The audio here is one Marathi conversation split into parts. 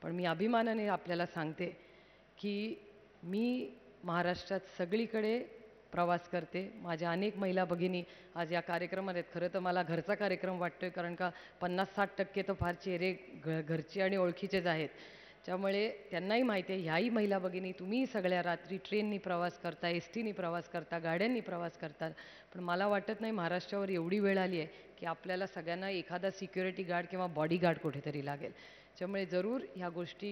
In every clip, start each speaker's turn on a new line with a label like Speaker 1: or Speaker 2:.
Speaker 1: पण मी अभिमानाने आपल्याला सांगते की मी महाराष्ट्रात सगळीकडे प्रवास करते. माझ्या अनेक महिला भगिनी आज या कार्यक्रमात आहेत. खरं तर मला घरचा कार्यक्रम वाटतोय, कारण का 50-60% तर फार चेहरे घरचे आणि ओळखीचेच आहेत. त्यामुळे त्यांनाही माहिती आहे, ह्याही महिला भगिनी तुम्ही सगळ्या रात्री ट्रेननी प्रवास करता, एस टीनी प्रवास करता, गाड्यांनी प्रवास करतात. पण मला वाटत नाही महाराष्ट्रावर एवढी वेळ आली आहे की आपल्याला सगळ्यांना एखादा सिक्युरिटी गार्ड किंवा बॉडीगार्ड कुठेतरी लागेल. त्यामुळे जरूर ह्या गोष्टी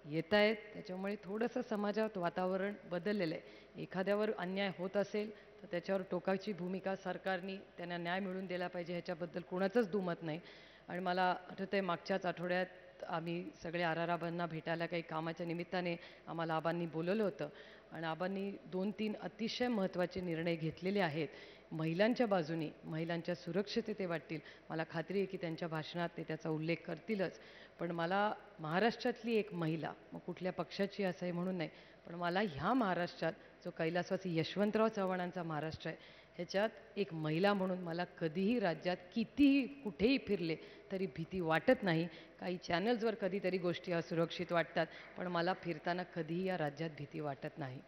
Speaker 1: येत आहेत. त्याच्यामुळे थोडंसं समाजात वातावरण बदललेलं आहे. एखाद्यावर अन्याय होत असेल तर त्याच्यावर टोकाची भूमिका सरकारने त्यांना न्याय मिळवून दिला पाहिजे, ह्याच्याबद्दल कोणाचंच दुमत नाही. आणि मला आठवतं आहे मागच्याच आठवड्यात आम्ही सगळे आबांना भेटायला काही कामाच्या निमित्ताने आम्हाला आबांनी बोलवलं होतं आणि आबांनी 2-3 अतिशय महत्त्वाचे निर्णय घेतलेले आहेत महिलांच्या बाजूने, महिलांच्या सुरक्षितते वाटतील. मला खात्री आहे की त्यांच्या भाषणात ते त्याचा उल्लेख करतीलच. पण मला महाराष्ट्रातली एक महिला, मग कुठल्या पक्षाची असं आहे म्हणून नाही, पण मला ह्या महाराष्ट्रात जो कैलासवासी यशवंतराव चव्हाणांचा महाराष्ट्र आहे ह्याच्यात एक महिला म्हणून मला कधीही राज्यात कितीही कुठेही फिरले तरी भीती वाटत नाही. काही चॅनल्सवर कधीतरी गोष्टी असुरक्षित वाटतात, पण मला फिरताना कधीही या राज्यात भीती वाटत नाही.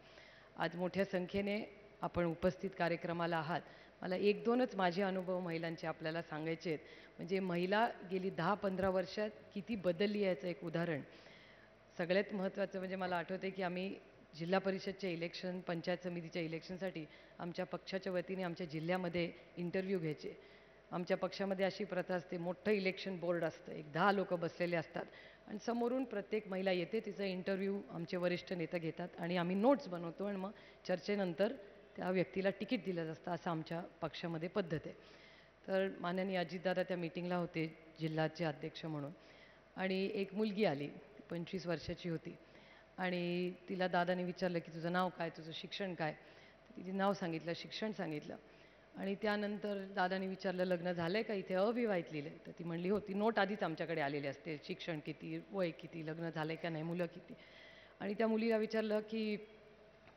Speaker 1: आज मोठ्या संख्येने आपण उपस्थित कार्यक्रमाला आहात. मला 1-2च माझे अनुभव महिलांचे आपल्याला सांगायचे आहेत. म्हणजे महिला गेली 10-15 वर्षात किती बदलली याचं एक उदाहरण. सगळ्यात महत्त्वाचं म्हणजे मला आठवते की आम्ही जिल्हा परिषदच्या इलेक्शन, पंचायत समितीच्या इलेक्शनसाठी आमच्या पक्षाच्या वतीने आमच्या जिल्ह्यामध्ये इंटरव्ह्यू घ्यायचे. आमच्या पक्षामध्ये अशी प्रथा असते, मोठं इलेक्शन बोर्ड असतं, एक 10 लोकं बसलेले असतात आणि समोरून प्रत्येक महिला येते, तिचा इंटरव्ह्यू आमचे वरिष्ठ नेते घेतात आणि आम्ही नोट्स बनवतो आणि मग चर्चेनंतर त्या व्यक्तीला तिकीट दिलं असतं. असं आमच्या पक्षामध्ये पद्धत आहे. तर माननीय अजितदादा त्या मीटिंगला होते जिल्ह्याचे अध्यक्ष म्हणून आणि एक मुलगी आली, 25 वर्षाची होती आणि तिला दादाने विचारलं की तुझं नाव काय, तुझं शिक्षण काय. तर तिचे नाव सांगितलं, शिक्षण सांगितलं आणि त्यानंतर दादाने विचारलं लग्न झालं आहे का, इथे अविवाहित लिहिलं आहे. तर ती म्हणली हो. ती नोट आधीच आमच्याकडे आलेली असते, शिक्षण किती, वय किती, लग्न झालं आहे का नाही, मुलं किती. आणि त्या मुलीला विचारलं की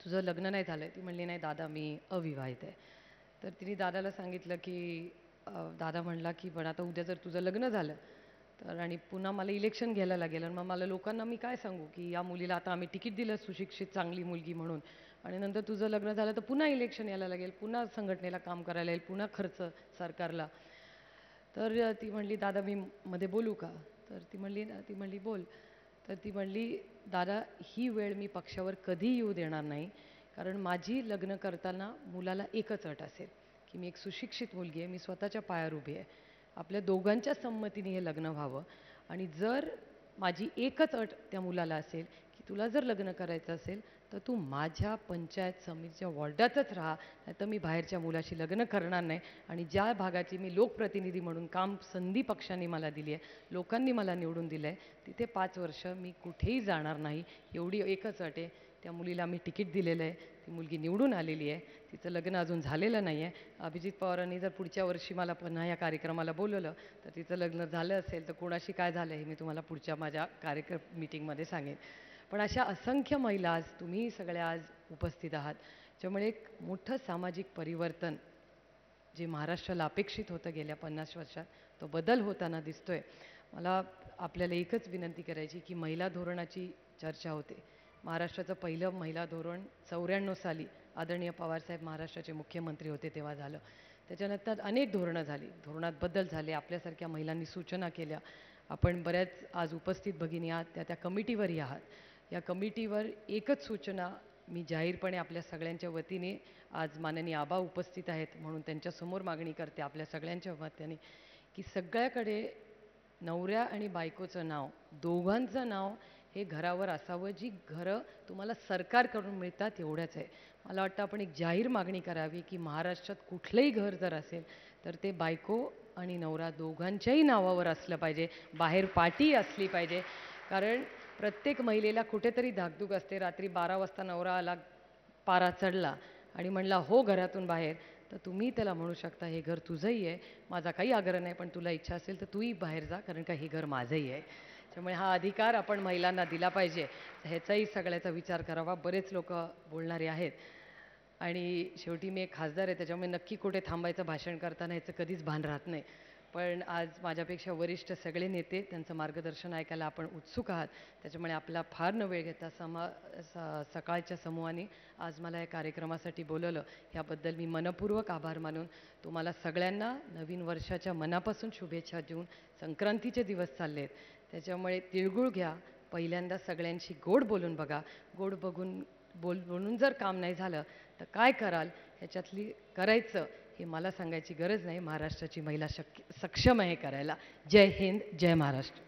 Speaker 1: तुझं लग्न नाही झालं आहे. ती म्हणली नाही दादा मी अविवाहित आहे. तर तिने दादाला सांगितलं की दादा म्हणला की पण आता उद्या जर तुझं लग्न झालं तर आणि पुन्हा मला इलेक्शन घ्यायला लागेल आणि मग मला लोकांना मी काय सांगू की या मुलीला आता आम्ही तिकीट दिलं सुशिक्षित चांगली मुलगी म्हणून आणि नंतर तुझं लग्न झालं तर पुन्हा इलेक्शन यायला लागेल, पुन्हा संघटनेला काम करायला येईल, पुन्हा खर्च सरकारला. तर ती म्हणली दादा मी मध्ये बोलू का. तर ती म्हणली बोल. तर ती म्हणली दादा ही वेळ मी पक्षावर कधी येऊ देणार नाही, कारण माझी लग्न करताना मुलाला एकच अट असेल की मी एक सुशिक्षित मुलगी आहे, मी स्वतःच्या पायावर उभी आहे, आपल्या दोघांच्या संमतीने हे लग्न व्हावं आणि जर माझी एकच अट त्या मुलाला असेल की तुला जर लग्न करायचं असेल तर तू माझ्या पंचायत समितीच्या वॉर्डातच राहा, नाही तर मी बाहेरच्या मुलाशी लग्न करणार नाही. आणि ज्या भागाची मी लोकप्रतिनिधी म्हणून काम संधी पक्षाने मला दिली आहे, लोकांनी मला निवडून दिलं आहे, तिथे 5 वर्ष मी कुठेही जाणार नाही, एवढी एकच अट आहे. त्या मुलीला मी तिकीट दिलेलं आहे, ती मुलगी निवडून आलेली आहे, तिचं लग्न अजून झालेलं नाही आहे. अभिजित पवारांनी जर पुढच्या वर्षी मला पुन्हा या कार्यक्रमाला बोलवलं तर तिचं लग्न झालं असेल तर कोणाशी काय झालं हे मी तुम्हाला पुढच्या माझ्या कार्यक्रम मीटिंगमध्ये सांगेन. पण अशा असंख्य महिला आज तुम्ही सगळ्या आज उपस्थित आहात, त्यामुळे एक मोठं सामाजिक परिवर्तन जे महाराष्ट्राला अपेक्षित होतं गेल्या 50 वर्षात तो बदल होताना दिसतोय. मला आपल्याला एकच विनंती करायची की महिला धोरणाची चर्चा होते. महाराष्ट्राचं पहिलं महिला धोरण 94 साली आदरणीय पवारसाहेब महाराष्ट्राचे मुख्यमंत्री होते तेव्हा झालं. त्याच्यानंतर अनेक धोरणं झाली, धोरणात बदल झाले, आपल्यासारख्या महिलांनी सूचना केल्या. आपण बऱ्याच आज उपस्थित भगिनी आहात, त्या कमिटीवरही आहात. या कमिटीवर एकच सूचना मी जाहीरपणे आपल्या सगळ्यांच्या वतीने आज माननीय आबा उपस्थित आहेत म्हणून त्यांच्यासमोर मागणी करते आपल्या सगळ्यांच्या वतीने की सगळ्याकडे नवऱ्या आणि बायकोचं नाव, दोघांचं नाव हे घरावर असावं, जी घरं तुम्हाला सरकारकडून मिळतात एवढ्याच आहे. मला वाटतं आपण एक जाहीर मागणी करावी की महाराष्ट्रात कुठलंही घर जर असेल तर ते बायको आणि नवरा दोघांच्याही नावावर असलं पाहिजे, बाहेर पाटी असली पाहिजे. कारण प्रत्येक महिलेला कुठेतरी धाकधूक असते, रात्री 12 वाजता नवरा आला, पारा चढला आणि म्हणला हो घरातून बाहेर, तर तुम्ही त्याला म्हणू शकता हे घर तुझंही आहे, माझा काही आग्रह नाही, पण तुला इच्छा असेल तर तूही बाहेर जा, कारण का हे घर माझंही आहे. त्यामुळे हा अधिकार आपण महिलांना दिला पाहिजे, ह्याचाही सगळ्याचा विचार करावा. बरेच लोक बोलणारे आहेत आणि शेवटी मी एक खासदार आहे, त्याच्यामुळे नक्की कुठे थांबायचं भाषण करताना ह्याचं कधीच भान राहत नाही. पण आज माझ्यापेक्षा वरिष्ठ सगळे नेते, त्यांचं मार्गदर्शन ऐकायला आपण उत्सुक आहात. त्याच्यामुळे आपला फार न वेळ घेता सकाळच्या समूहाने आज मला या कार्यक्रमासाठी बोलवलं, ह्याबद्दल मी मनपूर्वक आभार मानून तुम्हाला सगळ्यांना नवीन वर्षाच्या मनापासून शुभेच्छा देऊन, संक्रांतीचे दिवस चालले आहेत, त्याच्यामुळे तिळगुळ घ्या. पहिल्यांदा सगळ्यांशी गोड बोलून बघा. गोड बोलून जर काम नाही झालं तर काय कराल, ह्याच्यातली करायचं हे मला सांगायची गरज नाही. महाराष्ट्राची महिला सक्षम आहे करायला. जय हिंद, जय महाराष्ट्र.